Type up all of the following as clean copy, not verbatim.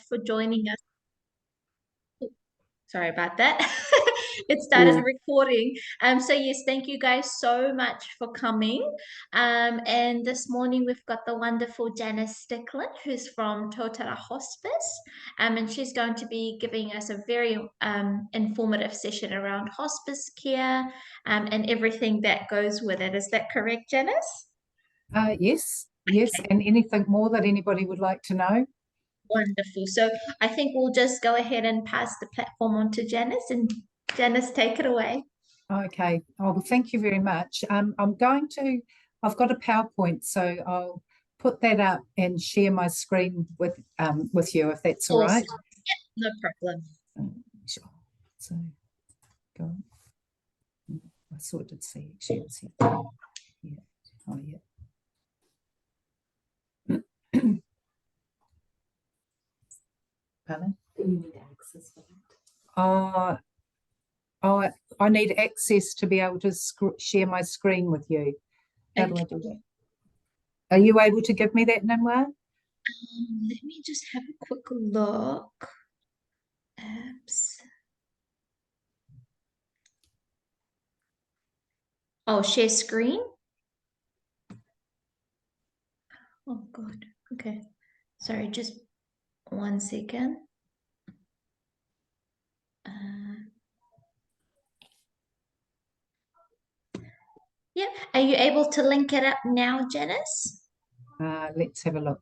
for joining us. Sorry about that. It started Yeah. recording. So yes, thank you guys so much for coming. And this morning we've got the wonderful Janice Strickland, who's from Totara Hospice. And she's going to be giving us a very informative session around hospice care and everything that goes with it. Is that correct, Janice? Yes, yes. And anything more that anybody would like to know? Wonderful. So I think we'll just go ahead and pass the platform on to Janice, and Janice, take it away. Okay. Oh, well, thank you very much. I've got a PowerPoint, so I'll put that up and share my screen with you, if that's all right. Awesome. Yep, no problem. Sure. So go on. I sort of did see actually. Yeah. Oh, yeah. Pardon? You need access for that. I need access to be able to share my screen with you. How do I do that? Are you able to give me that, Nimwa? Let me just have a quick look. Apps. Oh, share screen. Oh God. Okay. Sorry, just 1 second. Yeah. Are you able to link it up now, Janice? Let's have a look.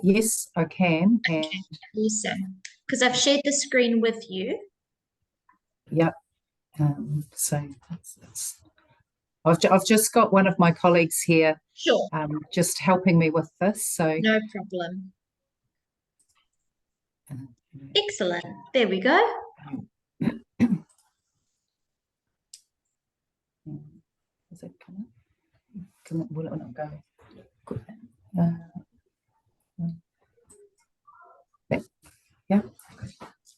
Yes, I can. And Awesome. Because I've shared the screen with you. yep. So I've just got one of my colleagues here. Sure. Just helping me with this. So no problem. Excellent. There we go. Is it coming? Will it not go? Yeah.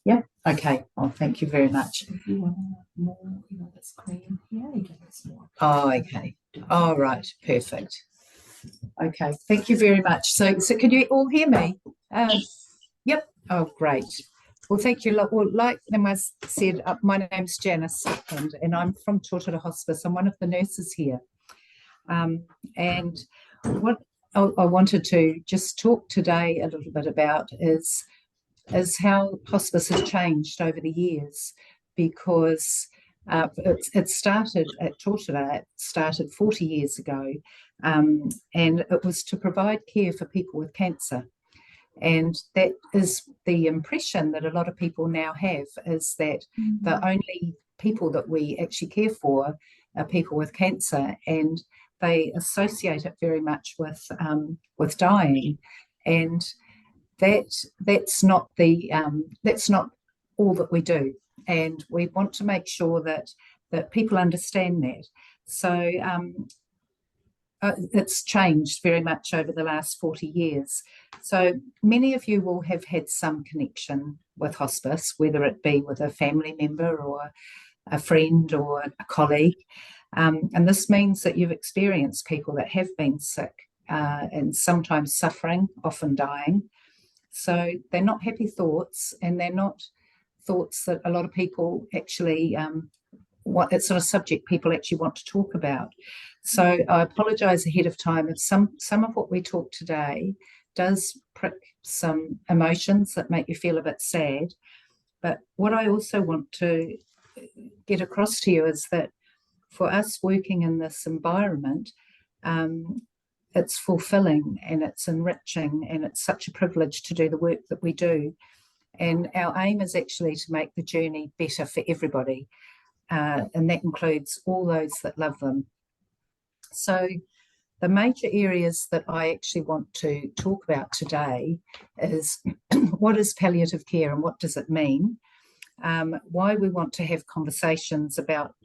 Yeah. Okay. Oh, thank you very much. If you want more, the screen here, you can press more. Oh, okay. All right. Perfect. Okay. Thank you very much. So can you all hear me? Yes. Yep. Oh, great. Well, thank you. Well, like Emma said, my name's Janice, and I'm from Totara Hospice. I'm one of the nurses here. And what I wanted to just talk today a little bit about is how hospice has changed over the years, because it started at Totara, it started 40 years ago, and it was to provide care for people with cancer. And that is the impression that a lot of people now have, is that the only people that we actually care for are people with cancer, and they associate it very much with dying. And that's not all that we do, and we want to make sure that people understand that. So it's changed very much over the last 40 years. So many of you will have had some connection with hospice, whether it be with a family member or a friend or a colleague. And this means that you've experienced people that have been sick and sometimes suffering, often dying. So they're not happy thoughts, and they're not thoughts that a lot of people actually it's not a subject people actually want to talk about. So I apologise ahead of time if some of what we talk today does prick some emotions that make you feel a bit sad. But what I also want to get across to you is that for us working in this environment, it's fulfilling and it's enriching, and it's such a privilege to do the work that we do. And our aim is actually to make the journey better for everybody. And that includes all those that love them. So the major areas that I actually want to talk about today is what is palliative care and what does it mean, why we want to have conversations about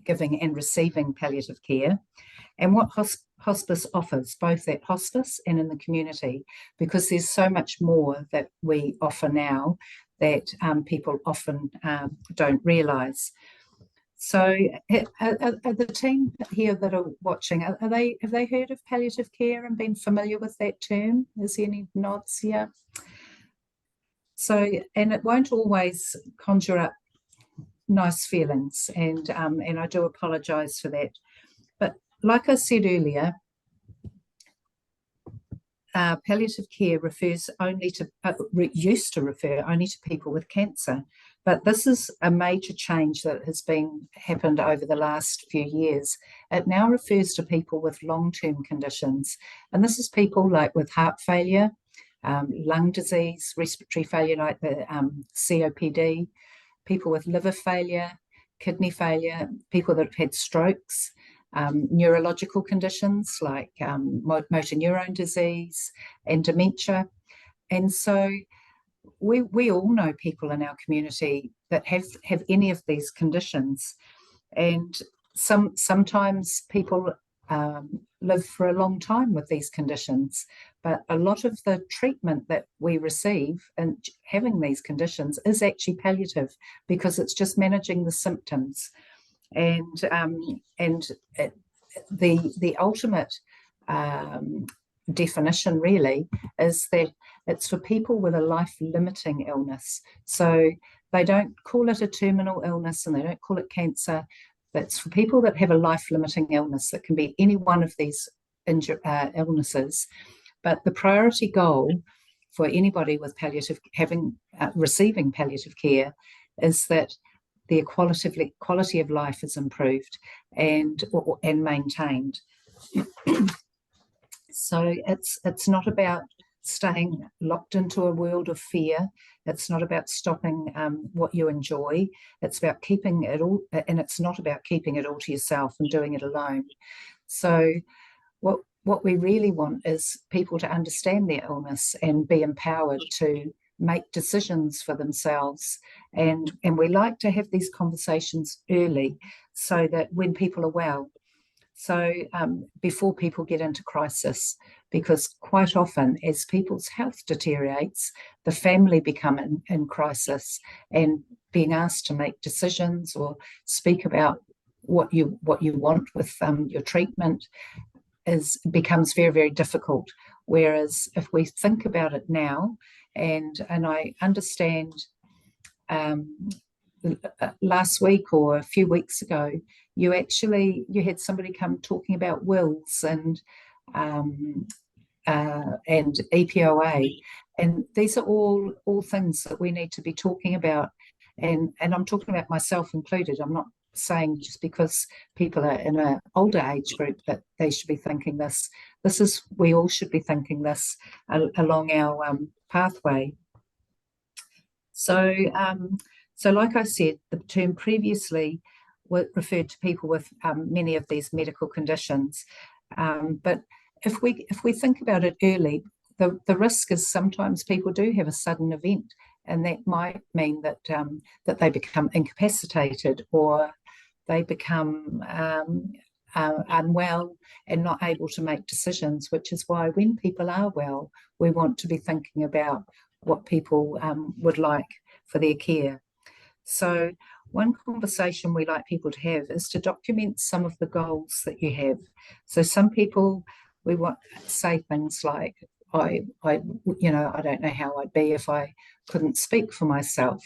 giving and receiving palliative care, and what hospice offers, both at hospice and in the community, because there's so much more that we offer now that people often don't realise. So are the team here that are watching, have they heard of palliative care and been familiar with that term? Is there any nods here? So, and it won't always conjure up nice feelings, and I do apologise for that. But like I said earlier, palliative care refers only to, used to refer only to people with cancer. But this is a major change that has happened over the last few years. It now refers to people with long-term conditions. And this is people like with heart failure, lung disease, respiratory failure like the COPD, people with liver failure, kidney failure, people that have had strokes, neurological conditions like motor neurone disease and dementia. And so we all know people in our community that have any of these conditions. And sometimes people live for a long time with these conditions, but a lot of the treatment that we receive and having these conditions is actually palliative, because it's just managing the symptoms. And the ultimate definition really is that it's for people with a life-limiting illness. So they don't call it a terminal illness and they don't call it cancer. That's for people that have a life-limiting illness that can be any one of these illnesses. But the priority goal for anybody with receiving palliative care is that their quality of life is improved and maintained. So it's not about staying locked into a world of fear. It's not about stopping what you enjoy. It's about keeping it all, and it's not about keeping it all to yourself and doing it alone. So what we really want is people to understand their illness and be empowered to make decisions for themselves. And we like to have these conversations early so that when people are well, so before people get into crisis, because quite often as people's health deteriorates, the family become in crisis, and being asked to make decisions or speak about what you want with your treatment becomes very, very difficult. Whereas if we think about it now, and I understand last week or a few weeks ago, you had somebody come talking about wills and EPOA, and these are all things that we need to be talking about, and I'm talking about myself included. I'm not saying just because people are in an older age group that they should be thinking this. We all should be thinking this along our pathway. So like I said, the term previously referred to people with many of these medical conditions. But if we think about it early, the risk is sometimes people do have a sudden event, and that might mean that that they become incapacitated, or they become unwell and not able to make decisions, which is why when people are well, we want to be thinking about what people would like for their care. So one conversation we like people to have is to document some of the goals that you have. So some people, we want to say things like, I don't know how I'd be if I couldn't speak for myself.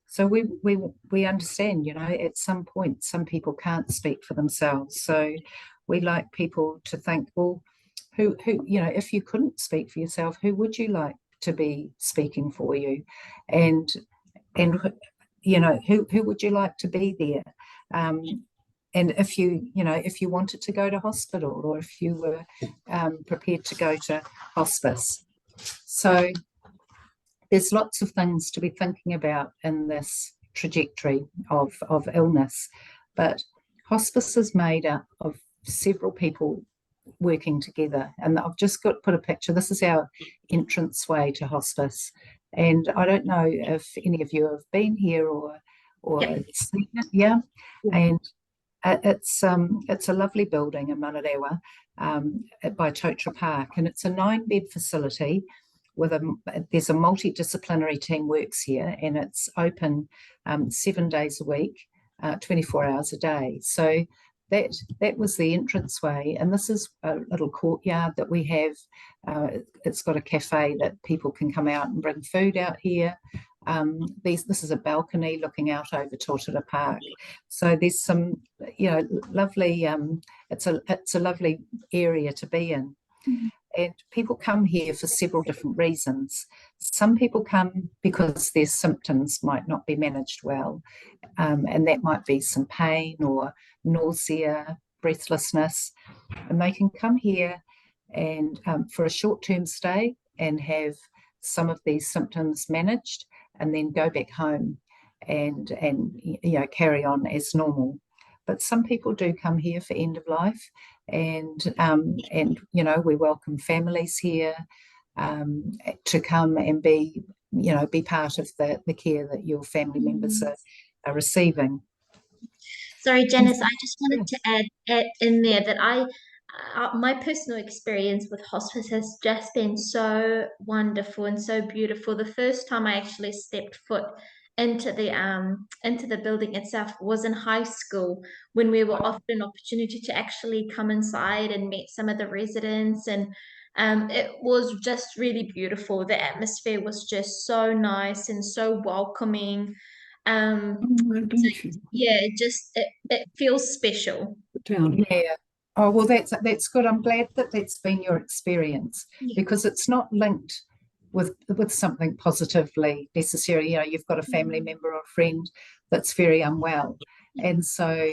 So we understand, at some point, some people can't speak for themselves. So we like people to think, well, who if you couldn't speak for yourself, who would you like to be speaking for you? And who would you like to be there? And if you wanted to go to hospital, or if you were prepared to go to hospice. So there's lots of things to be thinking about in this trajectory of illness. But hospice is made up of several people working together. And I've just got to put a picture. This is our entranceway to hospice. And I don't know if any of you have been here or seen it. Yeah. And it's a lovely building in Manarewa by Totara Park, and it's a 9-bed facility there's a multidisciplinary team works here, and it's open 7 days a week, 24 hours a day. So that was the entranceway, and this is a little courtyard that we have. It's got a cafe that people can come out and bring food out here. This is a balcony looking out over Totara Park. So there's some, lovely. It's a lovely area to be in. And people come here for several different reasons. Some people come because their symptoms might not be managed well, and that might be some pain or nausea, breathlessness, and they can come here and for a short-term stay and have some of these symptoms managed, and then go back home and carry on as normal. But some people do come here for end of life, and we welcome families here to come and be part of the care that your family members are receiving. Sorry, Janice, I just wanted to add in there that my personal experience with hospice has just been so wonderful and so beautiful. The first time I actually stepped foot into the building itself was in high school, when we were offered an opportunity to actually come inside and meet some of the residents, and it was just really beautiful. The atmosphere was just so nice and so welcoming. Yeah, it feels special. Yeah. Oh, well, that's good. I'm glad that that's been your experience, because it's not linked with something positively necessarily. You've got a family member or friend that's very unwell, and so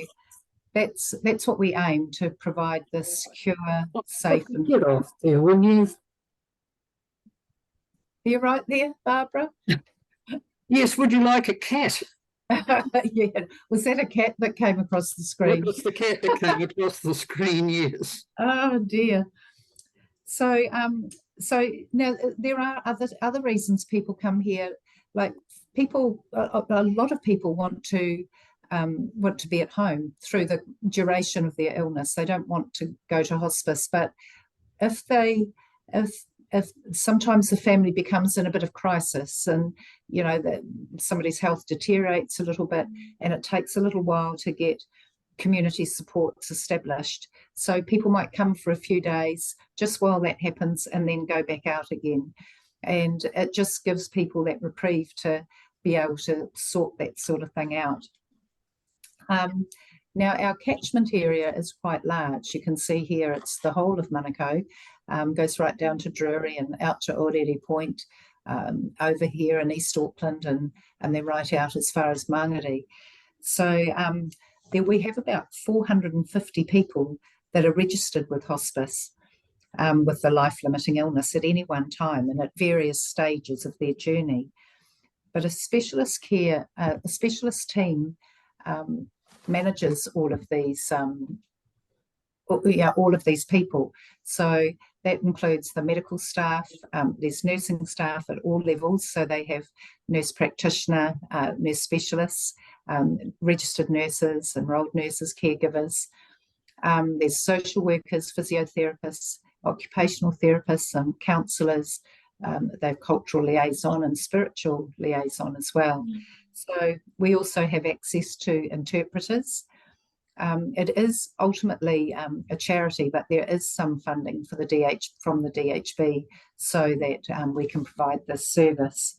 that's what we aim to provide: this secure, safe, and get off there, will you? You're right there, Barbara. Yes. Would you like a cat? Yeah. Was that a cat that came across the screen? It was the cat that came across the screen. Yes. Oh dear. So now there are other reasons people come here. Like a lot of people want to be at home through the duration of their illness. They don't want to go to hospice, but if sometimes the family becomes in a bit of crisis, and that somebody's health deteriorates a little bit, and it takes a little while to get community supports established. So people might come for a few days just while that happens, and then go back out again. And it just gives people that reprieve to be able to sort that sort of thing out. Now, our catchment area is quite large. You can see here it's the whole of Manukau, goes right down to Drury and out to Orere Point, over here in East Auckland, and then right out as far as Mangere. So there we have about 450 people that are registered with hospice with the life-limiting illness at any one time, and at various stages of their journey. But a specialist team manages all of these people. So that includes the medical staff. There's nursing staff at all levels. So they have nurse practitioner, nurse specialists, registered nurses, enrolled nurses, caregivers. There's social workers, physiotherapists, occupational therapists, and counsellors. They have cultural liaison and spiritual liaison as well. So we also have access to interpreters. It is ultimately a charity, but there is some funding for from the DHB, so that we can provide this service.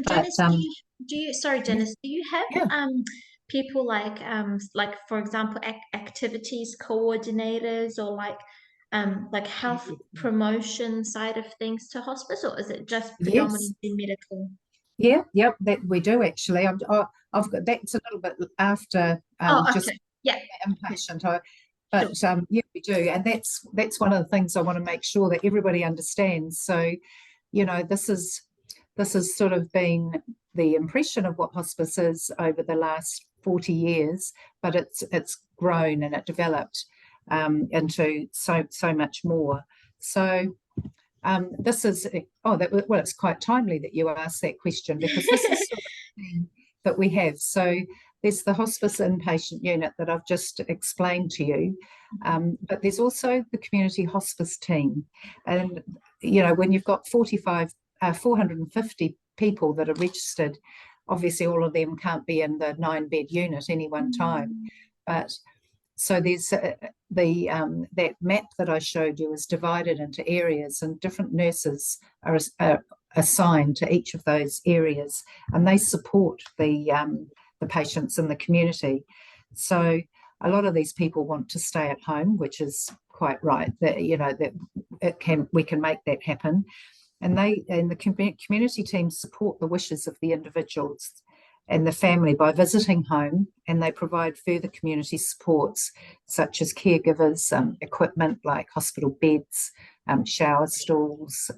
Janice, Janice, do you have people like for example activities coordinators, or like health promotion side of things to hospice, or is it just predominantly medical? Yep, that we do actually. I've got that's a little bit after just inpatient. But yeah, we do, and that's one of the things I want to make sure that everybody understands. So, this is sort of been the impression of what hospice is over the last 40 years, but it's grown and it developed into so much more. So. This is it's quite timely that you asked that question, because this is sort of the thing that we have. So there's the hospice inpatient unit that I've just explained to you, but there's also the community hospice team, and when you've got 450 people that are registered, obviously all of them can't be in the 9-bed unit any one time, but So there's that map that I showed you is divided into areas, and different nurses are assigned to each of those areas, and they support the patients in the community. So a lot of these people want to stay at home, which is quite right. That we can make that happen, and the community teams support the wishes of the individuals and the family by visiting home, and they provide further community supports such as caregivers, equipment like hospital beds, shower stalls,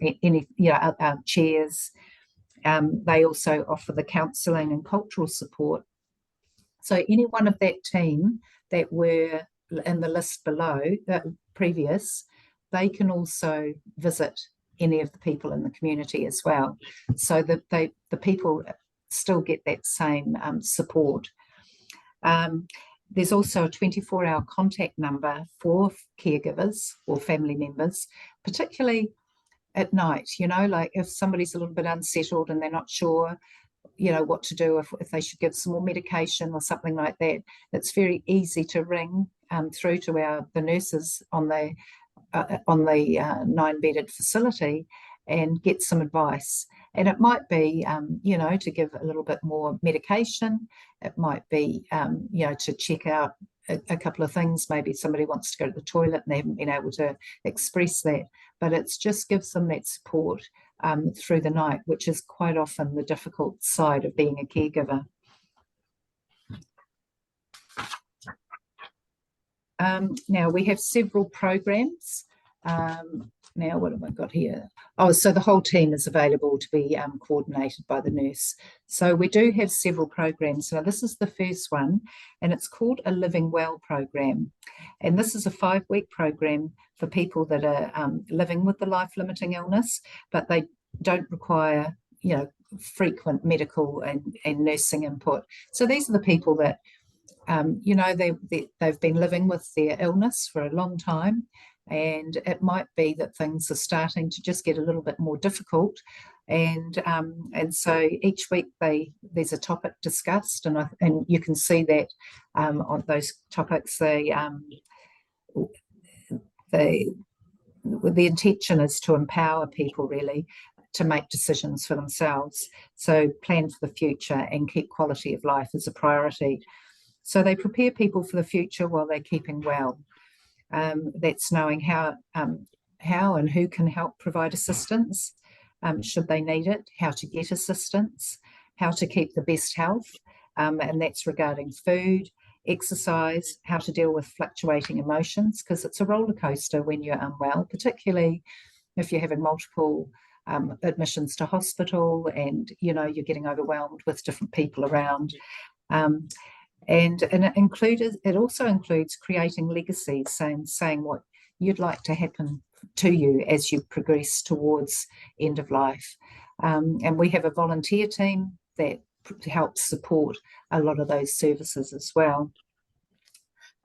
chairs. They also offer the counselling and cultural support. So any one of that team that were in the list below, previous, they can also visit any of the people in the community as well, so that the people still get that same support. There's also a 24-hour contact number for caregivers or family members, particularly at night, like if somebody's a little bit unsettled and they're not sure, what to do, if they should give some more medication or something like that. It's very easy to ring through to the nurses on the 9-bedded facility and get some advice. And it might be, to give a little bit more medication. It might be, to check out a couple of things. Maybe somebody wants to go to the toilet and they haven't been able to express that. But it just gives them that support through the night, which is quite often the difficult side of being a caregiver. Now, we have several programs. Now, what have I got here? Oh, so the whole team is available to be coordinated by the nurse. So we do have several programs. Now, this is the first one, and it's called a Living Well program. And this is a 5-week program for people that are living with the life-limiting illness, but they don't require, frequent medical and nursing input. So these are the people that, they've been living with their illness for a long time, and it might be that things are starting to just get a little bit more difficult, and so each week there's a topic discussed, and you can see that on those topics the intention is to empower people really to make decisions for themselves, so plan for the future and keep quality of life as a priority. So they prepare people for the future while they're keeping well. That's knowing how and who can help provide assistance, should they need it, how to get assistance, how to keep the best health, and that's regarding food, exercise, how to deal with fluctuating emotions, because it's a roller coaster when you're unwell, particularly if you're having multiple admissions to hospital and you're getting overwhelmed with different people around. And it also includes creating legacies, saying what you'd like to happen to you as you progress towards end of life. And we have a volunteer team that helps support a lot of those services as well.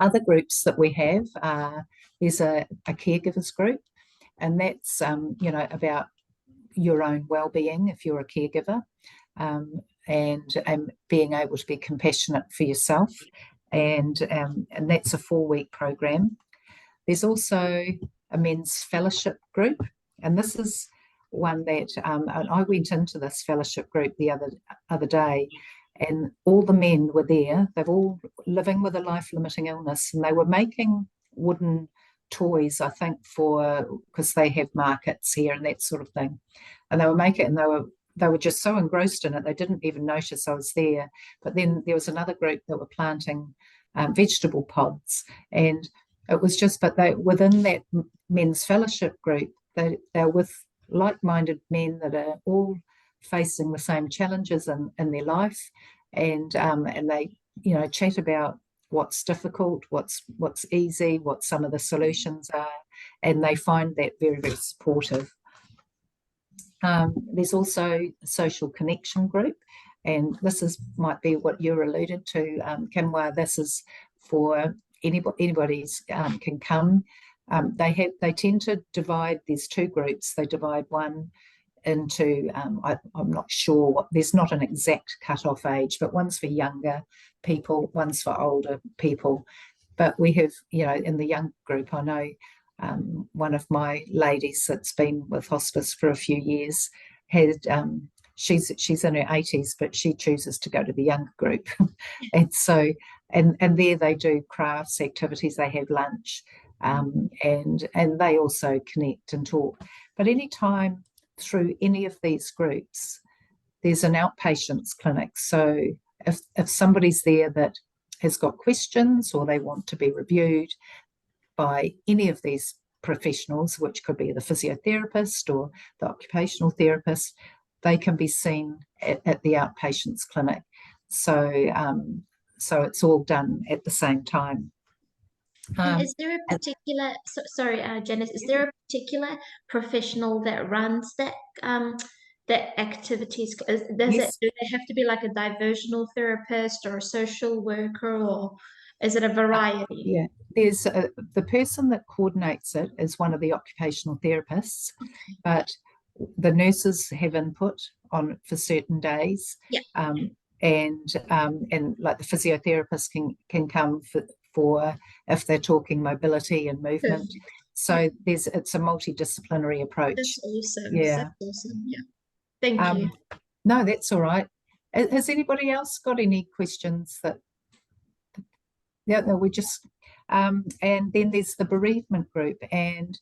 Other groups that we have, there's a caregivers group, and that's about your own well-being if you're a caregiver. And being able to be compassionate for yourself, and that's a 4-week program. There's also a men's fellowship group, and this is one that I went into this fellowship group the other day, and all the men were there. They're all living with a life-limiting illness, and they were making wooden toys, I think, because they have markets here and that sort of thing, and they were making it, and they were just so engrossed in it, they didn't even notice I was there. But then there was another group that were planting vegetable pods, and it was just, but within that men's fellowship group, they're with like-minded men that are all facing the same challenges in their life, and they chat about what's difficult, what's easy, what some of the solutions are, and they find that very, very supportive. There's also a social connection group, and this might be what you're alluded to, Kimwa. This is for anybody's can come. They tend to divide. There's 2 groups. They divide one into I'm not sure there's not an exact cut-off age, but one's for younger people, one's for older people. but we have, in the young group, I know one of my ladies that's been with hospice for a few years had she's in her 80s, but she chooses to go to the younger group. And so and there they do crafts, activities, they have lunch, and they also connect and talk. But anytime through any of these groups, there's an outpatients clinic. So if somebody's there that has got questions or they want to be reviewed by any of these professionals, which could be the physiotherapist or the occupational therapist, they can be seen at the outpatients clinic. So it's all done at the same time. And is there a particular, sorry, Janice, is there a particular professional that runs that activities? Yes. Do they have to be like a diversional therapist or a social worker, or is it a variety? Yeah, there's the person that coordinates it is one of the occupational therapists, but the nurses have input on it for certain days. Yeah. And like the physiotherapist can come for if they're talking mobility and movement. So it's a multidisciplinary approach. That's awesome. Yeah. That's awesome. Yeah. Thank you. No, that's all right. Has anybody else got any questions that? Yeah, no, we just and then there's the bereavement group, and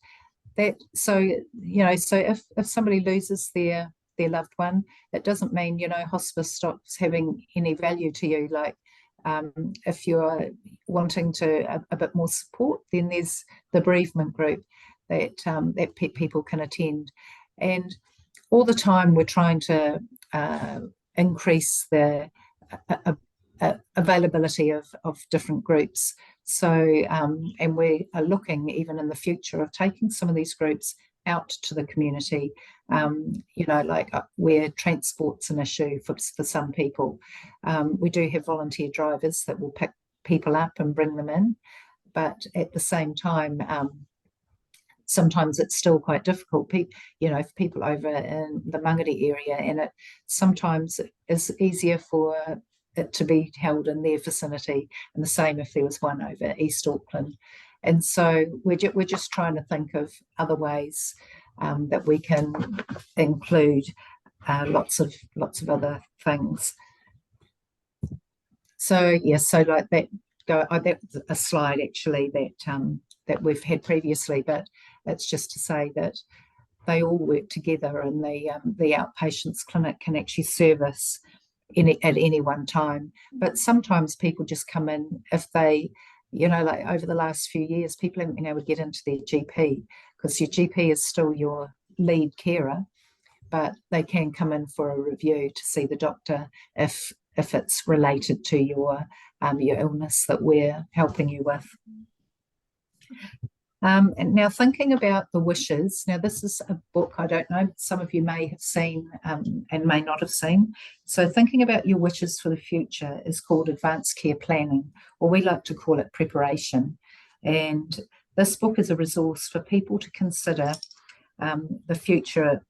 that so if somebody loses their loved one, it doesn't mean hospice stops having any value to you. Like if you're wanting to a bit more support, then there's the bereavement group that people can attend, and all the time we're trying to increase the availability of different groups. So and we are looking even in the future of taking some of these groups out to the community, like where transport's an issue for some people. We do have volunteer drivers that will pick people up and bring them in, but at the same time sometimes it's still quite difficult, for people over in the Mangere area, and it sometimes is easier for it to be held in their vicinity, and the same if there was one over East Auckland. And so we're just trying to think of other ways that we can include lots of other things. So yes, so like that that's a slide actually that we've had previously, but it's just to say that they all work together, and the outpatients clinic can actually service at any one time. But sometimes people just come in if they, like over the last few years, people haven't been able to get into their GP, because your GP is still your lead carer, but they can come in for a review to see the doctor if it's related to your illness that we're helping you with. And now thinking about the wishes, now this is a book, I don't know, some of you may have seen and may not have seen. So thinking about your wishes for the future is called Advanced Care Planning, or we like to call it preparation. And this book is a resource for people to consider the future,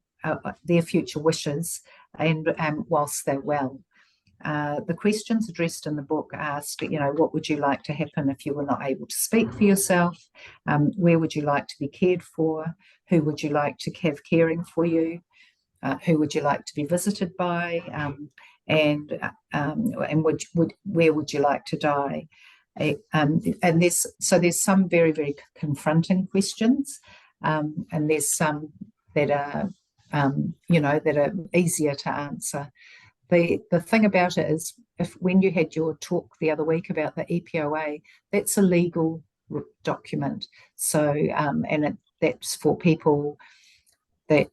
their future wishes, and whilst they're well. The questions addressed in the book asked, what would you like to happen if you were not able to speak for yourself? Where would you like to be cared for? Who would you like to have caring for you? Who would you like to be visited by? And where would you like to die? And there's some very, very confronting questions, and there's some that are that are easier to answer. The thing about it is, when you had your talk the other week about the EPOA, that's a legal document. So that's for people that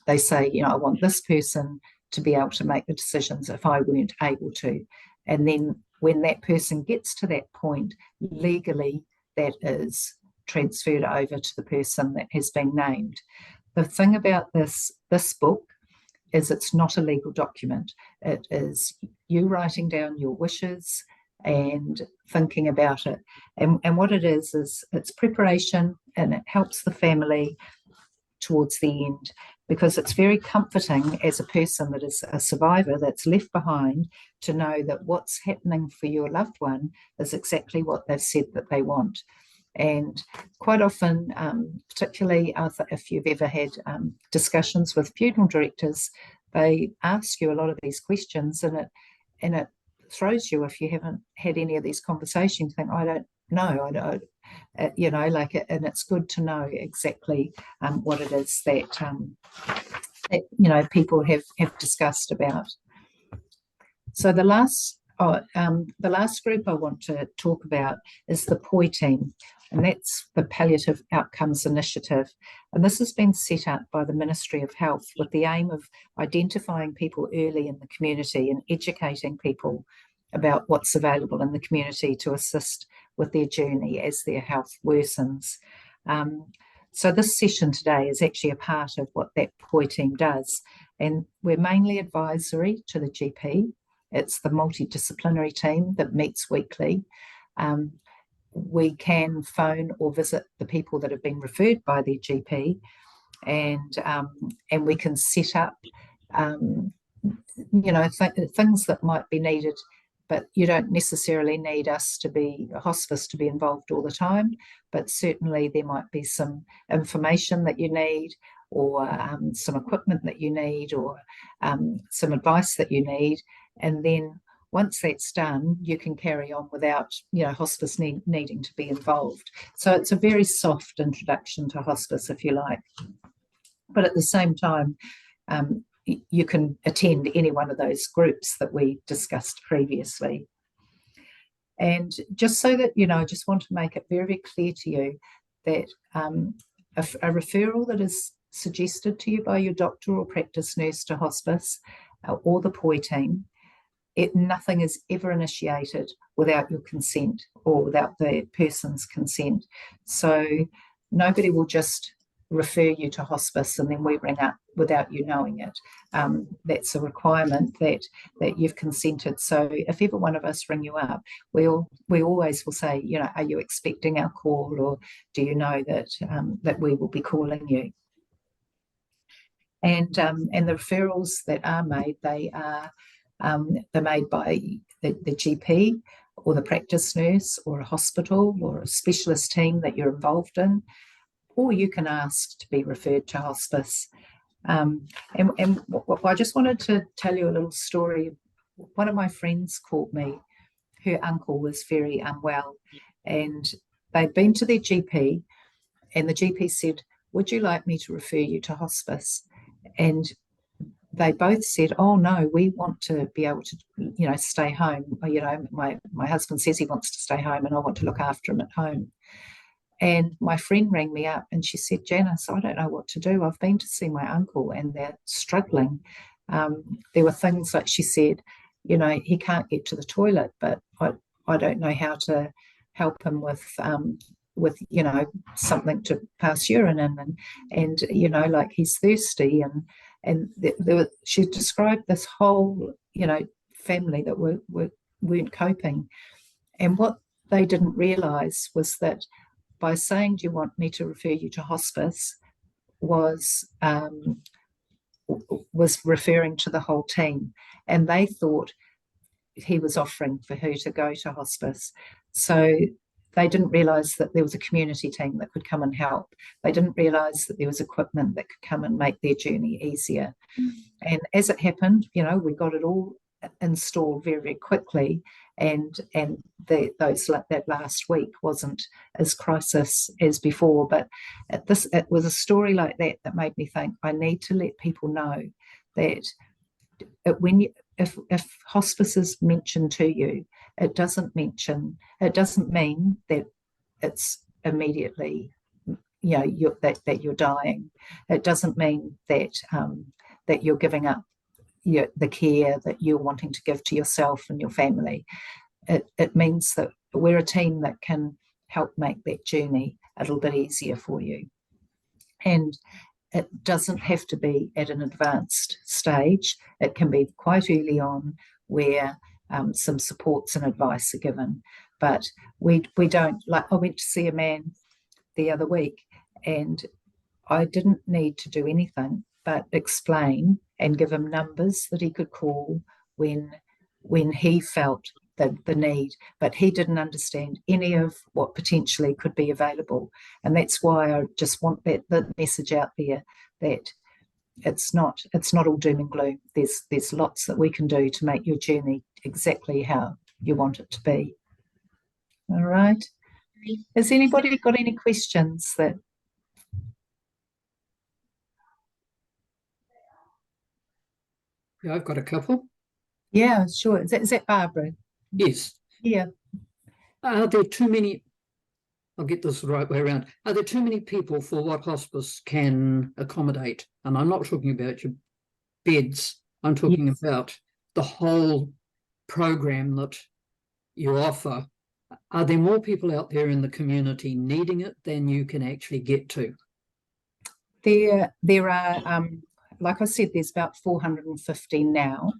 they say, I want this person to be able to make the decisions if I weren't able to. And then when that person gets to that point, legally that is transferred over to the person that has been named. The thing about this book is it's not a legal document. It is you writing down your wishes and thinking about it. And what it is it's preparation, and it helps the family towards the end. because it's very comforting as a person that is a survivor that's left behind to know that what's happening for your loved one is exactly what they've said that they want. And quite often, particularly if you've ever had discussions with funeral directors, they ask you a lot of these questions, and it throws you if you haven't had any of these conversations. You think, I don't know, I don't, and it's good to know exactly what it is that people have discussed about. So the last group I want to talk about is the POI team, and that's the Palliative Outcomes Initiative. And this has been set up by the Ministry of Health with the aim of identifying people early in the community and educating people about what's available in the community to assist with their journey as their health worsens. So this session today is actually a part of what that POI team does. And we're mainly advisory to the GP. It's the multidisciplinary team that meets weekly. We can phone or visit the people that have been referred by their GP, and we can set up, things that might be needed, but you don't necessarily need us to be a hospice to be involved all the time. But certainly there might be some information that you need, or some equipment that you need, or some advice that you need, and then once that's done, you can carry on without, hospice needing to be involved. So it's a very soft introduction to hospice, if you like. But at the same time, you can attend any one of those groups that we discussed previously. And just so that, I just want to make it very, very clear to you that a referral that is suggested to you by your doctor or practice nurse to hospice or the POI team, nothing is ever initiated without your consent or without the person's consent. So nobody will just refer you to hospice and then we ring up without you knowing it. That's a requirement that you've consented. So if ever one of us ring you up, we always will say, are you expecting our call, or do you know that we will be calling you? And the referrals that are made, they're made by the GP or the practice nurse or a hospital or a specialist team that you're involved in, or you can ask to be referred to hospice. And I just wanted to tell you a little story. One of my friends called me. Her uncle was very unwell, and they'd been to their GP, and the GP said, "Would you like me to refer you to hospice?" And they both said, "Oh no, we want to be able to, stay home. My husband says he wants to stay home, and I want to look after him at home." And my friend rang me up and she said, "Janice, I don't know what to do. I've been to see my uncle and they're struggling." There were things like, she said, he can't get to the toilet, but I don't know how to help him with something to pass urine in, and like he's thirsty, and she described this whole family that weren't coping. And what they didn't realize was that by saying, "Do you want me to refer you to hospice?" was referring to the whole team, and they thought he was offering for her to go to hospice. So they didn't realize that there was a community team that could come and help. They didn't realize that there was equipment that could come and make their journey easier. And as it happened, we got it all installed very, very quickly, and that last week wasn't as crisis as before. But it was a story like that made me think, I need to let people know that if hospice is mentioned to you, it doesn't mean that it's immediately that you're dying. It doesn't mean that you're giving up the care that you're wanting to give to yourself and your family. It means that we're a team that can help make that journey a little bit easier for you. And it doesn't have to be at an advanced stage. It can be quite early on, where some supports and advice are given. But we don't, like, I went to see a man the other week, and I didn't need to do anything, but explain and give him numbers that he could call when he felt the need, but he didn't understand any of what potentially could be available. And that's why I just want the message out there that it's not all doom and gloom. There's lots that we can do to make your journey exactly how you want it to be. All right. Has anybody got any questions that? Yeah, I've got a couple. Yeah, sure. Is that Barbara? Yes. Yeah. Are there too many, I'll get this the right way around, are there too many people for what hospice can accommodate? And I'm not talking about your beds, I'm talking about the whole program that you offer. Are there more people out there in the community needing it than you can actually get to? There are, like I said, there's about 450 now.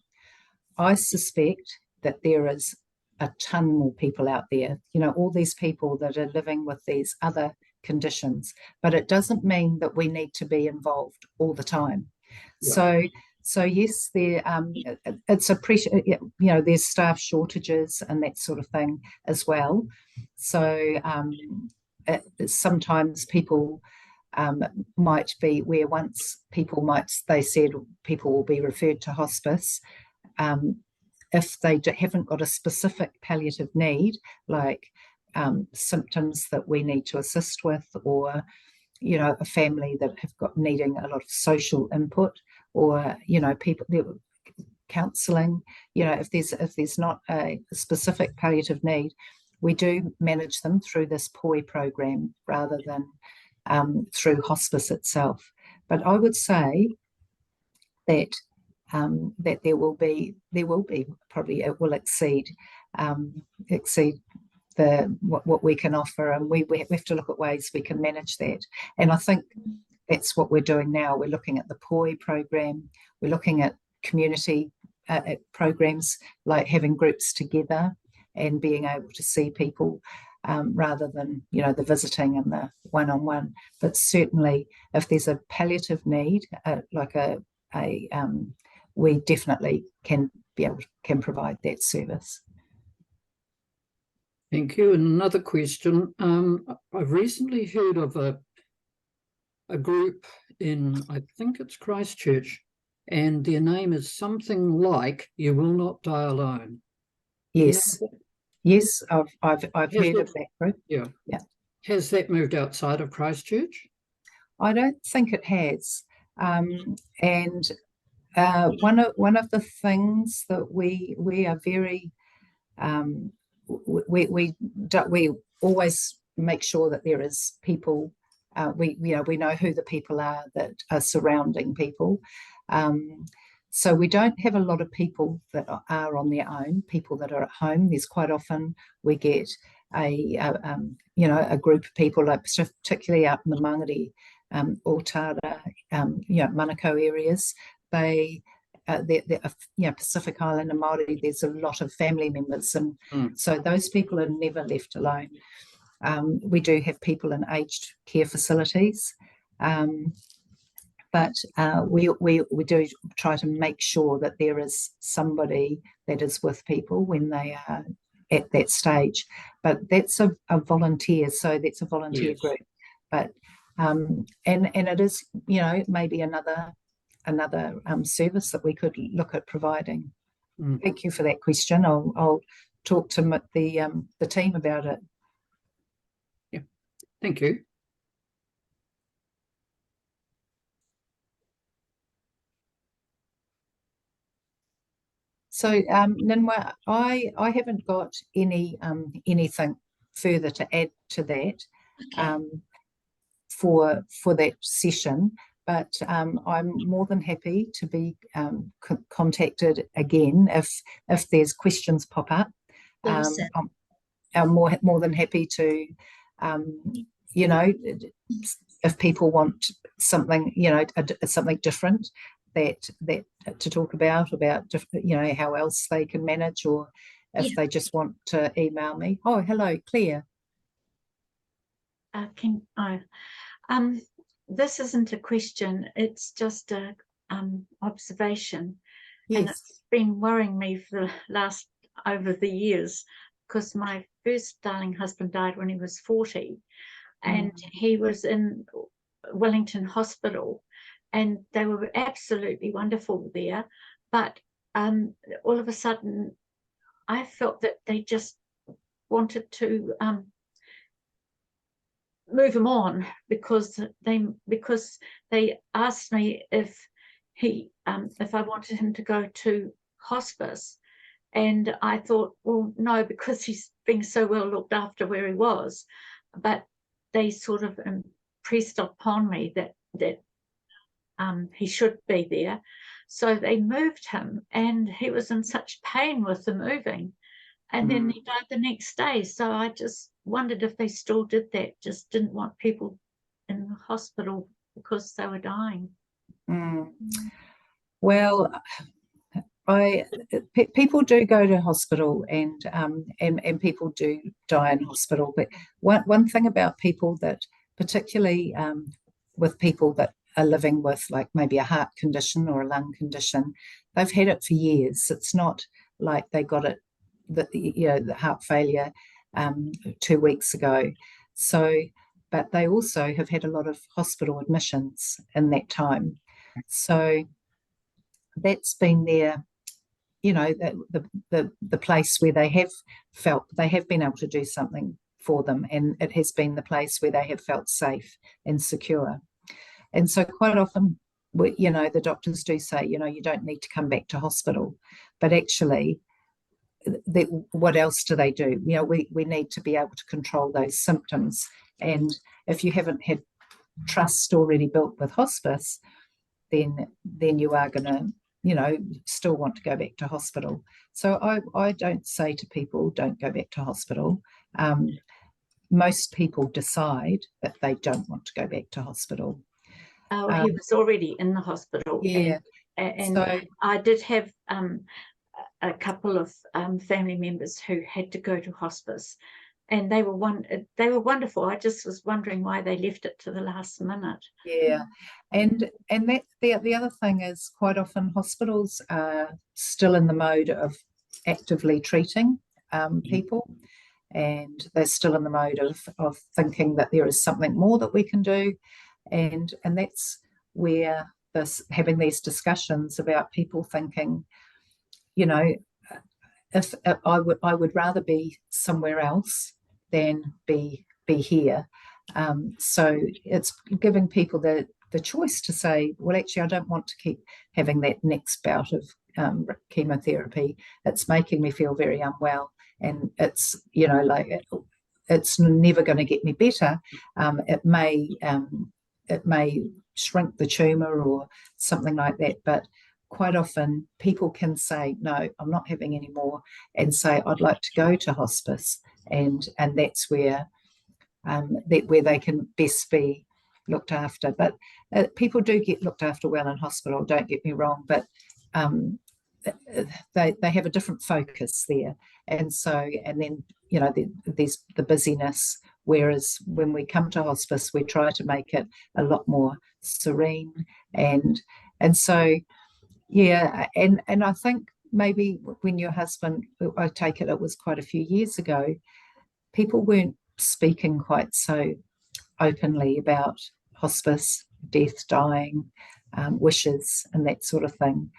I suspect that there is a ton more people out there, all these people that are living with these other conditions, but it doesn't mean that we need to be involved all the time. Yeah. So yes, there it's a pressure, there's staff shortages and that sort of thing as well. So sometimes people might be where once they said people will be referred to hospice. If they haven't got a specific palliative need, like symptoms that we need to assist with, or a family that have got needing a lot of social input, or people counselling, if there's not a specific palliative need, we do manage them through this POI program rather than through hospice itself. But I would say that that there will be probably, it will exceed what we can offer, and we have to look at ways we can manage that. And I think that's what we're doing now. We're looking at the POI program, we're looking at community programs, like having groups together and being able to see people rather than the visiting and the one-on-one. But certainly if there's a palliative need, we definitely can provide that service. Thank you. And another question. I've recently heard of a group in, I think it's Christchurch, and their name is something like "You Will Not Die Alone." Yes, yes, I've heard of that group. Yeah. Has that moved outside of Christchurch? I don't think it has. And one of the things that we are very we always make sure that there is people. We know who the people are that are surrounding people. So we don't have a lot of people that are on their own. People that are at home. There's quite often we get a group of people, like particularly out in the Mangere, Totara, Manukau areas. They Pacific Island and Māori, there's a lot of family members, and so those people are never left alone. We do have people in aged care facilities, but we do try to make sure that there is somebody that is with people when they are at that stage. But that's a volunteer, so that's a volunteer group. But and it is maybe another service that we could look at providing. Thank you for that question. I'll talk to the team about it. Yeah, thank you. So Ninwa, I haven't got anything further to add to that. Okay. For that session. But I'm more than happy to be contacted again if there's questions pop up. Awesome. I'm more than happy to, if people want something, something different that to talk about different, how else they can manage, or if they just want to email me. Oh, hello, Claire. this isn't a question, it's just a observation. And Yes. it's been worrying me for the last, over the years, because my first darling husband died when he was 40, and he was in Wellington Hospital, and they were absolutely wonderful there. But all of a sudden, I felt that they just wanted to move him on, because they asked me if I wanted him to go to hospice, and I thought, well, no, because he's being so well looked after where he was. But they sort of impressed upon me that he should be there, so they moved him, and he was in such pain with the moving. And then he died the next day. So I just wondered if they still did that, just didn't want people in the hospital because they were dying. Well, people do go to hospital, and people do die in hospital. But one thing about people that, particularly with people that are living with like maybe a heart condition or a lung condition, they've had it for years. It's not like they got it, the heart failure 2 weeks ago. So, but they also have had a lot of hospital admissions in that time. So that's been their, the place where they have felt they have been able to do something for them, and it has been the place where they have felt safe and secure. And so quite often, the doctors do say, you don't need to come back to hospital, but actually, what else do they do? We need to be able to control those symptoms. And if you haven't had trust already built with hospice, then you are going to, still want to go back to hospital. So I don't say to people, don't go back to hospital. Most people decide that they don't want to go back to hospital. Oh, he was already in the hospital. Yeah. And So, I did have a couple of family members who had to go to hospice, and they were wonderful. I just was wondering why they left it to the last minute. yeah, and that the other thing is, quite often hospitals are still in the mode of actively treating people, and they're still in the mode of thinking that there is something more that we can do, and that's where having these discussions about people thinking, if I would rather be somewhere else than be here. So it's giving people the choice to say, well, actually, I don't want to keep having that next bout of chemotherapy. It's making me feel very unwell, and it's it's never going to get me better. It may shrink the tumor or something like that, but quite often people can say, no, I'm not having any more, and say, I'd like to go to hospice, and that's where where they can best be looked after. But people do get looked after well in hospital, don't get me wrong, but they have a different focus there. And then there's the busyness, whereas when we come to hospice, we try to make it a lot more serene. And so yeah, and I think maybe when your husband, I take it was quite a few years ago, people weren't speaking quite so openly about hospice, death, dying, wishes, and that sort of thing.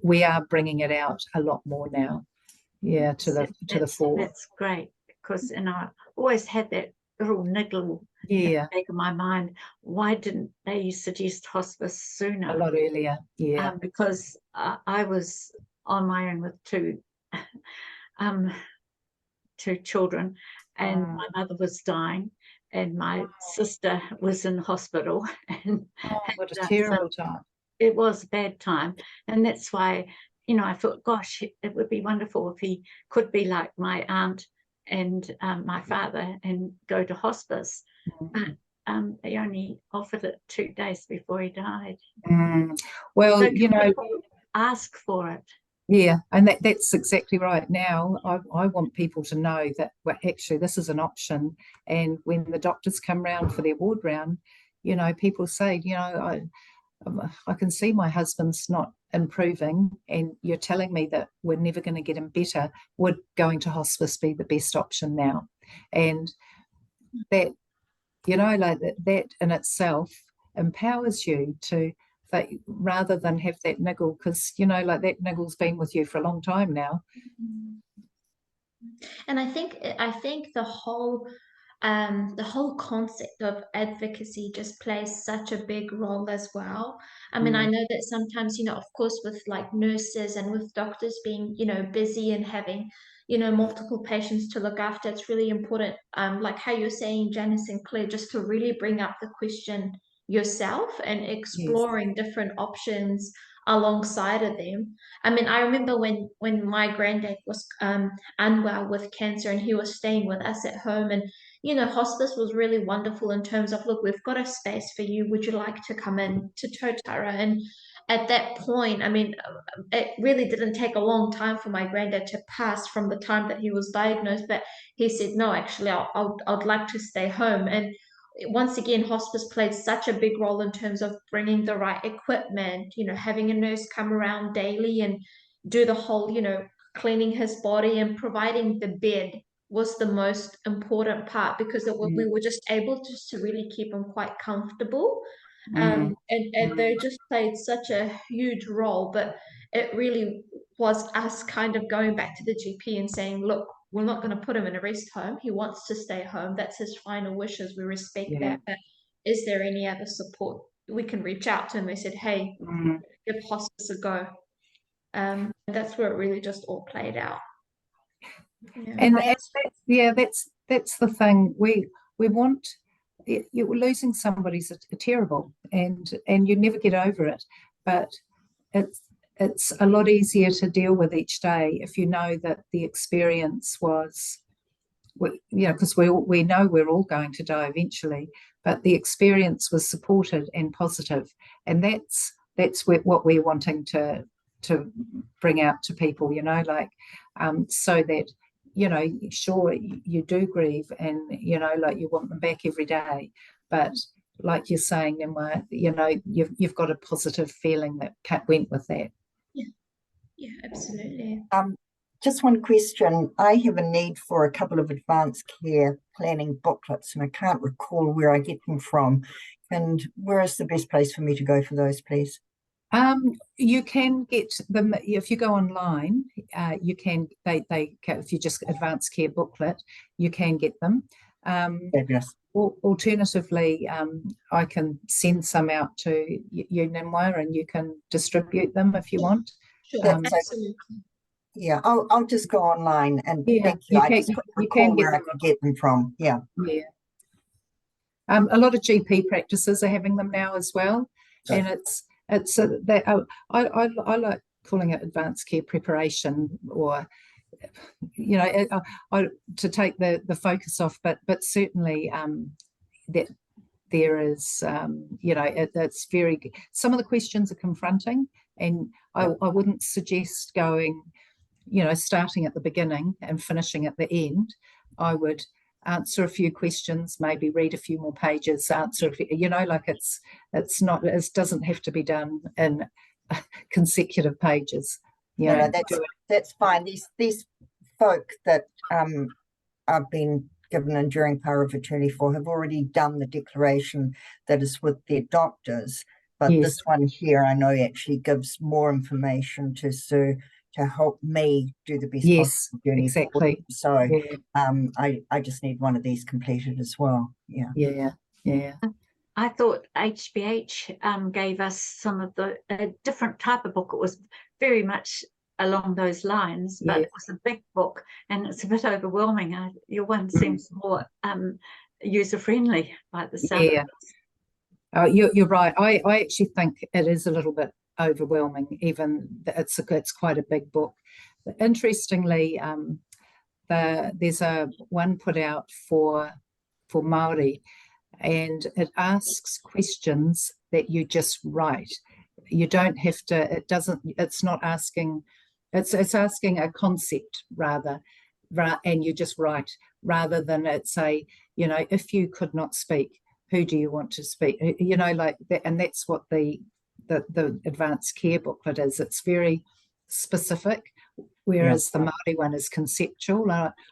We are bringing it out a lot more now, to the fore. That's great, because I always had that little niggle in the back of my mind. Why didn't they suggest hospice sooner? A lot earlier, because I was on my own with two children, and my mother was dying, and my sister was in hospital. And what a terrible time. It was a bad time, and that's why I thought, gosh, it would be wonderful if he could be like my aunt and my father and go to hospice. But they only offered it 2 days before he died. Well, so people ask for it. Yeah, and that's exactly right. Now, I want people to know that, well, actually, this is an option. And when the doctors come round for their ward round, you know, people say, you know, I can see my husband's not improving, and you're telling me that we're never going to get him better. Would going to hospice be the best option now? And that, you know, like that in itself empowers you to, that rather than have that niggle, because, you know, like that niggle's been with you for a long time now. And I think the whole concept of advocacy just plays such a big role as well. I mean, I know that sometimes, you know, of course, with like nurses and with doctors being, you know, busy and having, you know, multiple patients to look after, it's really important, like how you're saying, Janice and Claire, just to really bring up the question yourself and exploring different options alongside of them. I mean, I remember when my granddad was unwell with cancer and he was staying with us at home, and you know, hospice was really wonderful in terms of, look, we've got a space for you. Would you like to come in to Totara? And at that point, I mean, it really didn't take a long time for my granddad to pass from the time that he was diagnosed. But he said, no, actually, I'd like to stay home. And once again, hospice played such a big role in terms of bringing the right equipment, you know, having a nurse come around daily and do the whole, you know, cleaning his body, and providing the bed was the most important part, because we were just able to really keep him quite comfortable. And they just played such a huge role, but it really was us kind of going back to the GP and saying, look, we're not going to put him in a rest home. He wants to stay home. That's his final wishes. We respect that. But is there any other support we can reach out to? And they said, hey, give hospice a go. And that's where it really just all played out. And that's the thing. We want, you're losing somebody's terrible, and you never get over it. But it's a lot easier to deal with each day if you know that the experience was, you know, because we know we're all going to die eventually, but the experience was supported and positive, and that's what we're wanting to bring out to people, you know, like so that, you know, sure, you do grieve, and you know, like you want them back every day, but like you're saying, Emma, you know, you've got a positive feeling that went with that. Yeah, absolutely. Just one question. I have a need for a couple of advanced care planning booklets, and I can't recall where I get them from. And where is the best place for me to go for those, please? You can get them if you go online. You can if you just advanced care booklet, you can get them. Fabulous. Alternatively, I can send some out to you, Nimwa, and you can distribute them if you want. Sure, absolutely. Yeah, I'll just go online, and thank you. I just couldn't recall where I could get them from. Yeah. A lot of GP practices are having them now as well, and it's I like calling it advanced care preparation, or you know, to take the focus off, but certainly that there is you know, that's very, some of the questions are confronting, and I wouldn't suggest going, you know, starting at the beginning and finishing at the end. I would answer a few questions, maybe read a few more pages, answer, you know, like it's not, it doesn't have to be done in consecutive pages. No, that's fine. These folk that I've been given enduring power of attorney for have already done the declaration that is with their doctors, but this one here I know actually gives more information to Sue to help me do the best possible journey forward. So I just need one of these completed as well. Yeah. I thought HBH gave us some of a different type of book. It was very much along those lines, but it was a big book and it's a bit overwhelming. Your one seems more user-friendly by the sound of it. You're right. I actually think it is a little bit overwhelming, even it's quite a big book. But interestingly, there's a one put out for Māori, and it asks questions that you just write. You don't have to, it's not asking, it's asking a concept rather, and you just write, rather than it's a, you know, if you could not speak, who do you want to speak, you know, like that. And that's what the advanced care booklet is. It's very specific, whereas the Māori one is conceptual.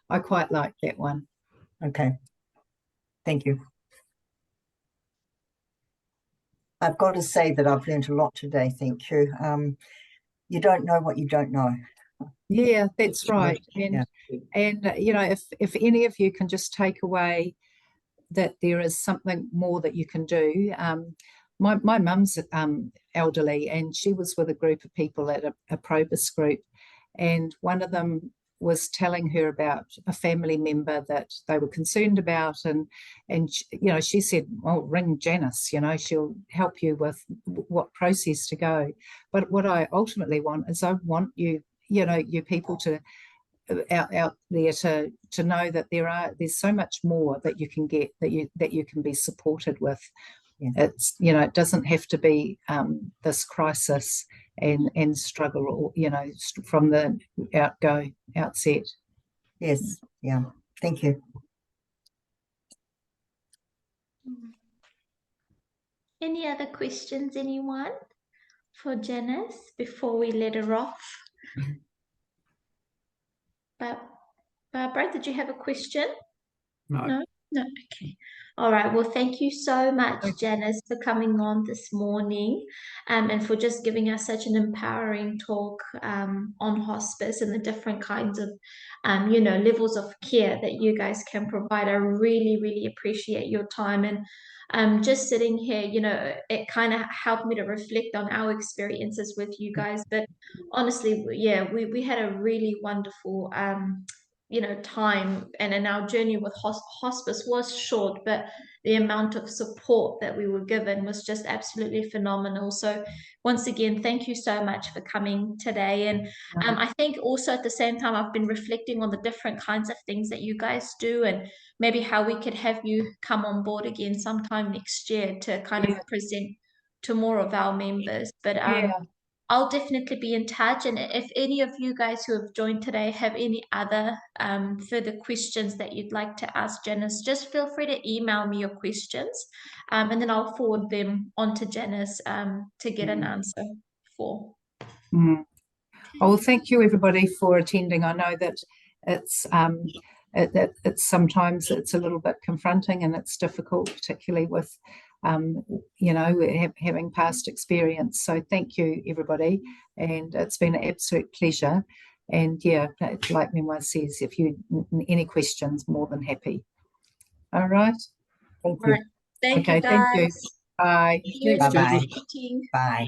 I quite like that one. Okay. Thank you. I've got to say that I've learned a lot today. Thank you. You don't know what you don't know. Yeah, that's right. And you know, if any of you can just take away that there is something more that you can do. My mum's elderly, and she was with a group of people at a Probus group, and one of them was telling her about a family member that they were concerned about, and you know, she said, well, ring Janice, you know, she'll help you with what process to go. But what I ultimately want is, I want you know, you people to out there to know that there's so much more that you can get, that you can be supported with. It's, you know, it doesn't have to be this crisis and struggle, or, you know, from the outset. Yes. Yeah. Thank you. Any other questions, anyone, for Janice before we let her off? But Barbara, did you have a question? No. Okay. All right. Well, thank you so much, Janice, for coming on this morning, and for just giving us such an empowering talk on hospice and the different kinds of, you know, levels of care that you guys can provide. I really, really appreciate your time. And just sitting here, you know, it kind of helped me to reflect on our experiences with you guys. But honestly, yeah, we had a really wonderful you know, time, and in our journey with hospice was short, but the amount of support that we were given was just absolutely phenomenal. So once again, thank you so much for coming today. And I think also at the same time, I've been reflecting on the different kinds of things that you guys do, and maybe how we could have you come on board again sometime next year to kind of present to more of our members. But I'll definitely be in touch. And if any of you guys who have joined today have any other further questions that you'd like to ask Janice, just feel free to email me your questions, and then I'll forward them on to Janice to get an answer for. Oh, well, thank you everybody for attending. I know that it's it's sometimes it's a little bit confronting, and it's difficult, particularly with you know, having past experience. So thank you everybody, and it's been an absolute pleasure. And yeah, like Memoir says, if you any questions, more than happy. All right. Thank you. Thank you, guys. Thank you. Bye. Bye. Bye. Bye.